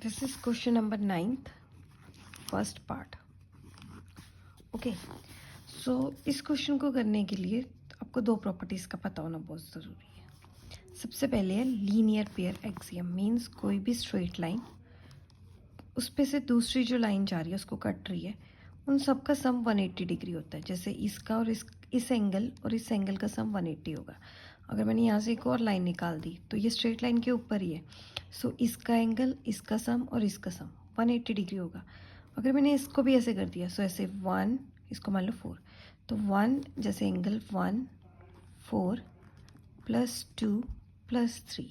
This is question number 9th, first part. Okay, so इस question को करने के लिए आपको दो प्रॉपर्टीज़ का पता होना बहुत ज़रूरी है. सबसे पहले है लीनियर पेयर एक्सियम. मीन्स कोई भी स्ट्रेट लाइन उस पे से दूसरी जो लाइन जा रही है उसको कट रही है, उन सब का सम 180 डिग्री होता है. जैसे इसका और इस एंगल और इस एंगल का सम 180 होगा. अगर मैंने यहाँ से एक और लाइन निकाल दी तो ये स्ट्रेट लाइन के ऊपर ही है. सो इसका एंगल, इसका सम और इसका सम 180 डिग्री होगा. अगर मैंने इसको भी ऐसे कर दिया, सो ऐसे 1, इसको मान लो 4, तो 1 जैसे एंगल 1 4 प्लस 2 प्लस 3,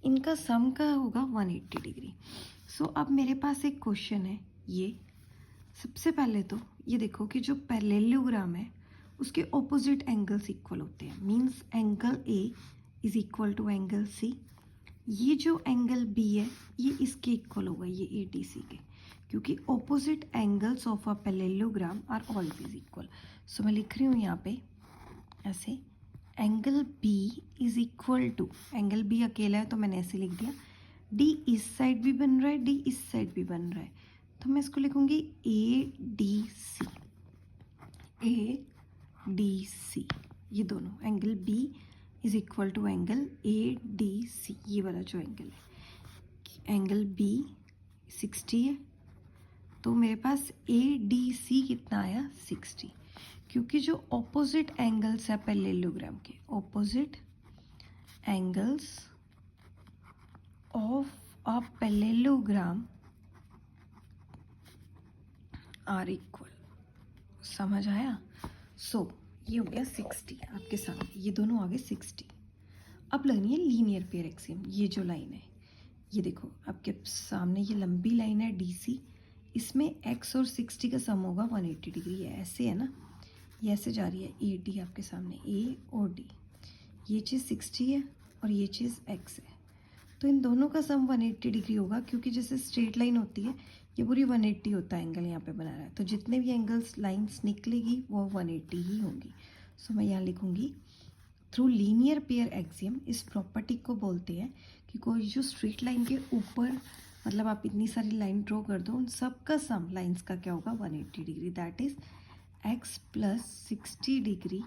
इनका सम का होगा 180 डिग्री. सो अब मेरे पास एक क्वेश्चन है. ये सबसे पहले तो ये देखो कि जो पैरेललोग्राम है उसके ऑपोजिट एंगल्स इक्वल होते हैं. Means angle A is equal to angle C. ये जो एंगल बी है ये इसके इक्वल होगा, ये ए डी सी के, क्योंकि opposite angles of a parallelogram are always equal. So मैं लिख रही हूँ यहाँ पे ऐसे, angle B is equal to, angle B अकेला है तो मैंने ऐसे लिख दिया, डी इस साइड भी बन रहा है, डी इस साइड भी बन रहा है, तो मैं इसको लिखूँगी ए D C. A D C, ये दोनों angle B is equal to angle A D C. ये वाला जो एंगल है, एंगल बी 60 है, तो मेरे पास ए डी सी कितना आया 60. क्योंकि जो ऑपोजिट एंगल्स है पैरेललोग्राम के, opposite angles of a parallelogram are equal. समझ आया? सो ये हो गया 60 आपके सामने, ये दोनों आ गए 60. अब लगनी है लीनियर पेयर एक्सियम. ये जो लाइन है, ये देखो आपके सामने ये लंबी लाइन है डी सी, इसमें x और 60 का सम होगा 180 डिग्री है. ऐसे है ना, ये ऐसे जा रही है ए डी आपके सामने, ए और डी. ये चीज़ 60 है और ये चीज़ x है, तो इन दोनों का सम 180 डिग्री होगा. क्योंकि जैसे स्ट्रेट लाइन होती है ये पूरी 180 होता है एंगल यहाँ पे बना रहा है, तो जितने भी एंगल्स लाइंस निकलेगी वो 180 ही होंगी. सो मैं यहाँ लिखूँगी थ्रू लीनियर पेयर एक्सियम. इस प्रॉपर्टी को बोलते हैं कि कोई जो स्ट्रेट लाइन के ऊपर, मतलब आप इतनी सारी लाइन ड्रॉ कर दो, उन सब का सम लाइंस का क्या होगा 180 degree. That is x plus 60 degree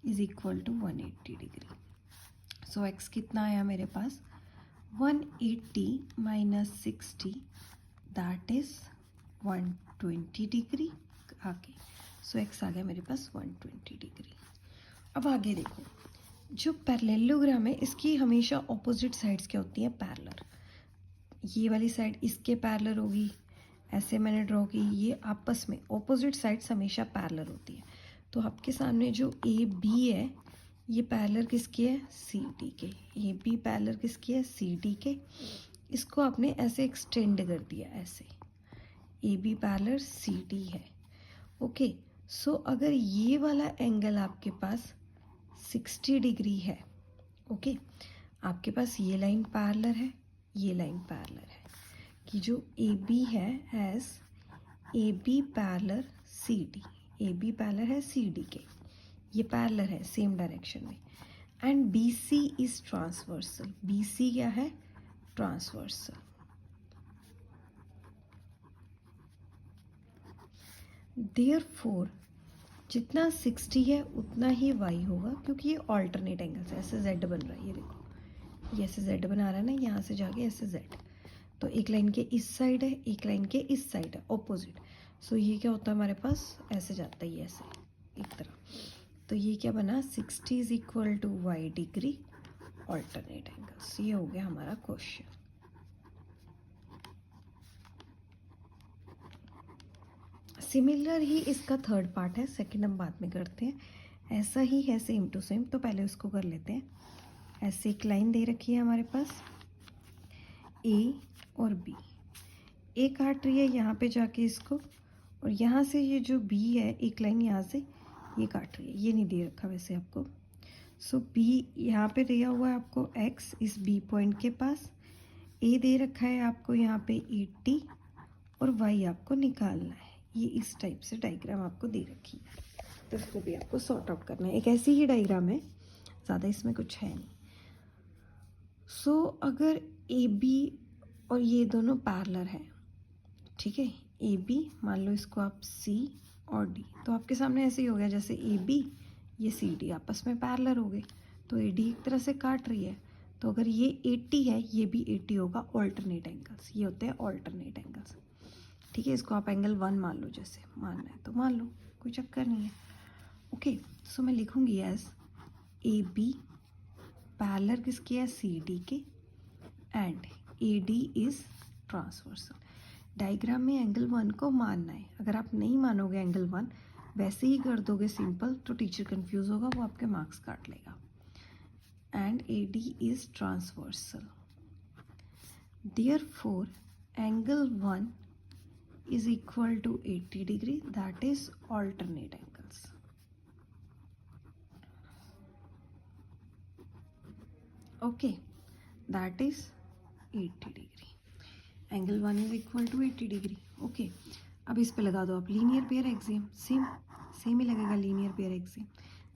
is equal to 180 degree. So x कितना आया मेरे पास 180 माइनस 60, दैट इज 120 डिग्री आगे. सो x आ गया मेरे पास 120 डिग्री. अब आगे देखो, जो पैरेललोग्राम है इसकी हमेशा ऑपोजिट साइड्स क्या होती हैं, पैरेलल. ये वाली साइड इसके पैरेलल होगी, ऐसे मैंने ड्रॉ की, ये आपस में ऑपोजिट साइड्स हमेशा पैरेलल होती है. तो आपके सामने जो ए बी है ये पैरेलल किसकी है, सी डी के. ए बी पैरेलल किसकी है, सी डी के. इसको आपने ऐसे एक्सटेंड कर दिया, ऐसे A B parallel C D है. ओके, सो अगर ये वाला एंगल आपके पास 60 डिग्री है, ओके, आपके पास ये लाइन पैरेलल है, ये लाइन पैरेलल है, कि जो ए बी है as A B parallel C D, A B parallel है सी डी के, ये पैरेलल है सेम डायरेक्शन में. And B C is transversal. B C क्या है, ट्रांसवर्सल. देयरफॉर जितना 60 है उतना ही y होगा, क्योंकि ये ऑल्टरनेट एंगल्स है. ऐसे z बन रहा है, ये देखो, ये ऐसे z बना रहा है ना, यहाँ से जाके ऐसे z. तो एक लाइन के इस साइड है, एक लाइन के इस साइड है, ऑपोजिट. सो ये क्या होता है हमारे पास, ऐसे जाता है ये ऐसे एक तरह. तो ये क्या बना, 60 is equal to y degree alternate angles. ये हो गया हमारा क्वेश्चन. सिमिलर ही इसका थर्ड पार्ट है, सेकंड हम बाद में करते हैं. ऐसा ही है सेम टू सेम, तो पहले उसको कर लेते हैं. ऐसे एक लाइन दे रखी है हमारे पास, ए और बी. ए काट रही है यहाँ पे जाके इसको, और यहाँ से ये जो बी है एक लाइन यहाँ से ये काट रही है. ये नहीं दे रखा वैसे आपको. सो बी यहाँ पे दिया हुआ है आपको एक्स इस बी पॉइंट के पास, ए दे रखा है आपको यहाँ पे 80, और वाई आपको निकालना है. ये इस टाइप से डायग्राम आपको दे रखी है, तो इसको भी आपको सॉर्ट आउट करना है. एक ऐसी ही डायग्राम है, ज़्यादा इसमें कुछ है नहीं. सो अगर ए बी और ये दोनों पैरेलल हैं, ठीक है। ए बी, मान लो इसको आप सी और डी, तो आपके सामने ऐसे ही हो गया जैसे ए बी, ये सी डी आपस में पैरेलल हो गए, तो ए डी एक तरह से काट रही है। तो अगर ये 80 है, ये भी 80 होगा, ऑल्टरनेट एंगल्स, ये होते हैं ऑल्टरनेट एंगल्स, ठीक है। इसको आप एंगल 1 मान लो, जैसे मानना है तो मान लो, कोई चक्कर नहीं है। ओके, सो मैं लिखूँगी एज ए बी पैरेलल किसके है, सी डी के, and A D is transversal. Diagram में एंगल 1 को मानना है, अगर आप नहीं मानोगे एंगल 1, वैसे ही कर दोगे सिंपल, तो टीचर कंफ्यूज होगा, वो आपके मार्क्स काट लेगा। And A D is transversal, therefore angle 1 is equal to 80 degree, that is alternate angles. Okay, that is 80 degree. Angle 1 is equal to 80 degree. Okay, अब इस पे लगा दो आप लीनियर पेयर एक्सियम, सेम ही लगेगा लीनियर पेयर एक्सियम।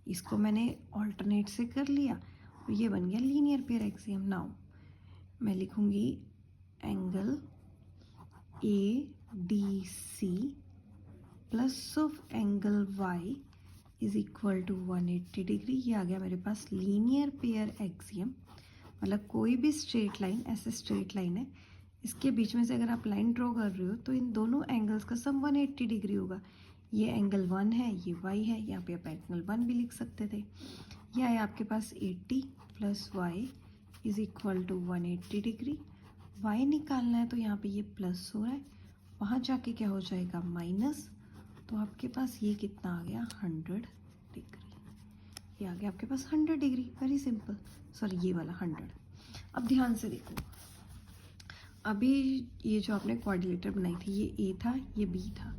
इसको मैंने alternate से कर लिया और ये बन गया लीनियर पेयर एक्सियम। नाउ मैं लिखूंगी angle A D C plus of angle Y is equal to 180 degree. ये आ गया मेरे पास लीनियर पेयर एक्सियम, मतलब कोई भी स्ट्रेट लाइन, ऐसे स्ट्रेट लाइन है, इसके बीच में से अगर आप लाइन ड्रॉ कर रहे हो तो इन दोनों एंगल्स का सम 180 डिग्री होगा। ये एंगल 1 है, ये वाई है, यहाँ पे आप एंगल 1 भी लिख सकते थे। यह है आपके पास 80 plus Y is equal to 180 degree. Y निकालना है तो यहाँ पे ये प्लस हो रहा है, वहाँ जाके क्या हो जाएगा माइनस, तो आपके पास ये कितना आ गया 100 डिग्री। ये आ गया आपके पास 100 डिग्री, वेरी सिंपल। सॉरी, ये वाला 100। अब ध्यान से देखो, अभी ये जो आपने क्वाड्रिलेटर बनाई थी, ये ए था, ये बी था,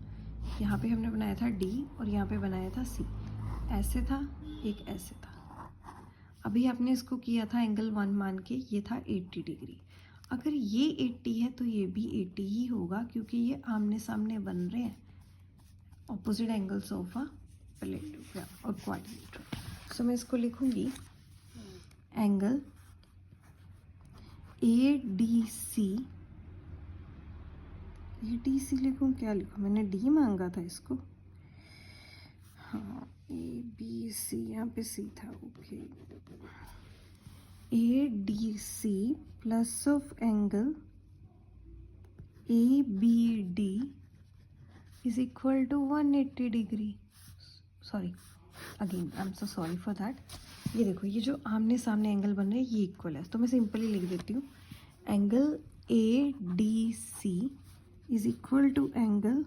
यहाँ पे हमने बनाया था डी और यहाँ पे बनाया था सी, ऐसे था, एक ऐसे था। अभी आपने इसको किया था एंगल 1 मान के, ये था 80 डिग्री। अगर ये 80 है तो ये भी 80 ही होगा, क्योंकि ये आमने सामने बन रहे हैं, opposite angles of a parallel और क्वाड्रिलेटरल। सो मैं इसको लिखूंगी angle A D C, A D C लिखूँ, क्या लिखूँ, मैंने डी मांगा था इसको, हाँ ए बी सी, यहाँ पे सी था, okay. A D C plus of angle A B D is equal to 180 degree. Sorry, again I am so sorry for that. ये देखो, ये जो आमने सामने एंगल बन रहे हैं ये इक्वल है, तो मैं सिंपली लिख देती हूँ angle A D C is equal to angle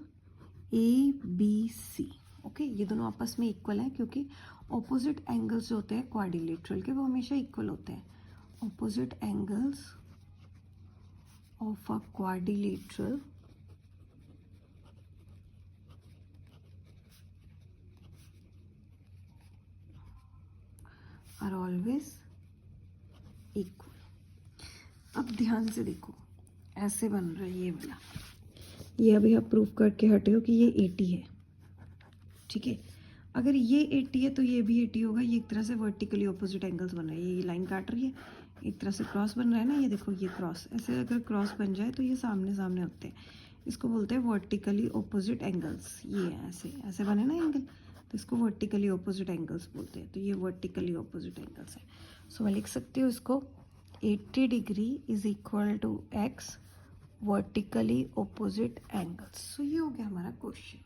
A B C. Okay, ये दोनों आपस में इक्वल है, क्योंकि ऑपोजिट एंगल्स जो होते हैं क्वाड्रिलेटरल के, वो हमेशा इक्वल होते हैं। Opposite angles of a quadrilateral are always equal. अब ध्यान से देखो, ऐसे बन रहा है ये वाला, ये अभी आप प्रूव करके हटे हो कि ये 80 है, ठीक है। अगर ये 80 है तो ये भी 80 होगा। ये एक तरह से वर्टिकली ऑपोजिट एंगल्स बन रहे हैं, ये लाइन काट रही है, एक तरह से क्रॉस बन रहा है ना, ये देखो ये क्रॉस, ऐसे अगर क्रॉस बन जाए तो ये सामने सामने होते हैं, इसको बोलते हैं वर्टिकली ऑपोजिट एंगल्स। ये ऐसे ऐसे बने ना एंगल, तो इसको वर्टिकली ऑपोजिट एंगल्स बोलते हैं, तो ये वर्टिकली ऑपोजिट एंगल्स है। सो मैं लिख सकती हूँ इसको 80 degree is equal to X vertically opposite angles. So ये हो गया हमारा क्वेश्चन।